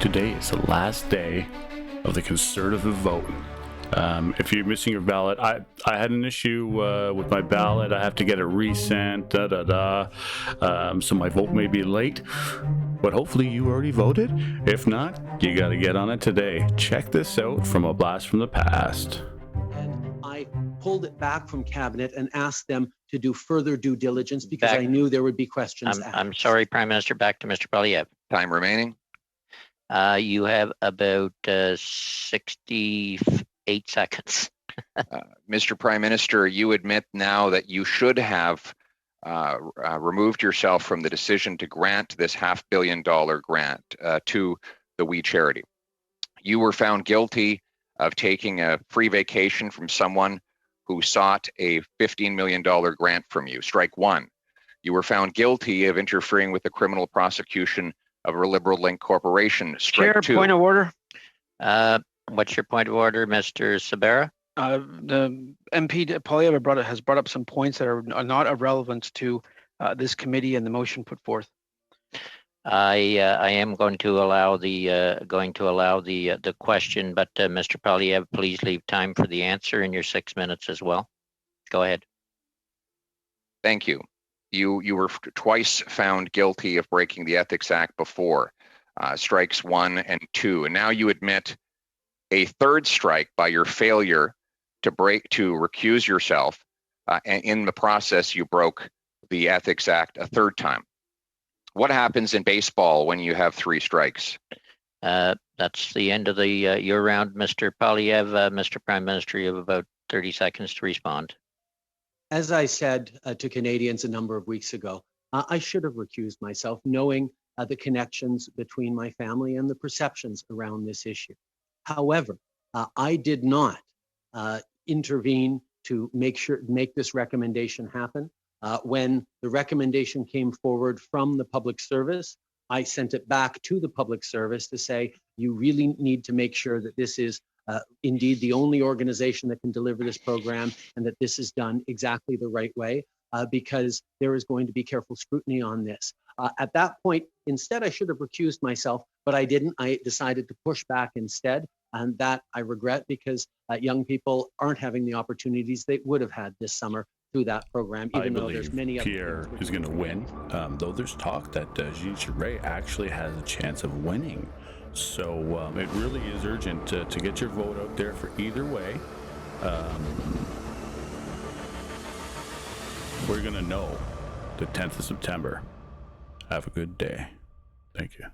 Today is the last day of the Conservative vote. If you're missing your ballot, I had an issue with my ballot. I have to get it resent, so my vote may be late, but hopefully you already voted. If not, you got to get on it today. Check this out from a blast from the past. And I pulled it back from cabinet and asked them to do further due diligence because I knew there would be questions asked. I'm sorry, Prime Minister, back to Mr. Poilievres. Time remaining. You have about 68 seconds. Mr. Prime Minister, you admit now that you should have removed yourself from the decision to grant this $500 million grant to the We Charity. You were found guilty of taking a free vacation from someone who sought a $15 million grant from you. Strike one. You were found guilty of interfering with the criminal prosecution of a Liberal Link corporation. Strike Chair, two. point of order. What's your point of order, Mr. Sabera? The MP Poilievres has brought up some points that are not of relevance to this committee and the motion put forth. I am going to allow the question, but Mr. Poilievres, please leave time for the answer in your 6 minutes as well. Go ahead. Thank you. You were twice found guilty of breaking the Ethics Act before, strikes 1 and 2, and now you admit a third strike by your failure to recuse yourself, and in the process you broke the Ethics Act a third time. What happens in baseball when you have 3 strikes? That's the end of the your round, Mr. Poilievres. Mr. Prime Minister, you have about 30 seconds to respond. As I said to Canadians a number of weeks ago, I should have recused myself, knowing the connections between my family and the perceptions around this issue. However, I did not intervene to make this recommendation happen. When the recommendation came forward from the public service, I sent it back to the public service to say, you really need to make sure that this is indeed the only organization that can deliver this program and that this is done exactly the right way, because there is going to be careful scrutiny on this. At that point, instead, I should have recused myself, but I didn't. I decided to push back instead, and that I regret because young people aren't having the opportunities they would have had this summer through that program, even though there's many other Pierre is going to win, though there's talk that Jean Charest actually has a chance of winning. So it really is urgent to get your vote out there for either way. We're going to know the 10th of September. Have a good day. Thank you.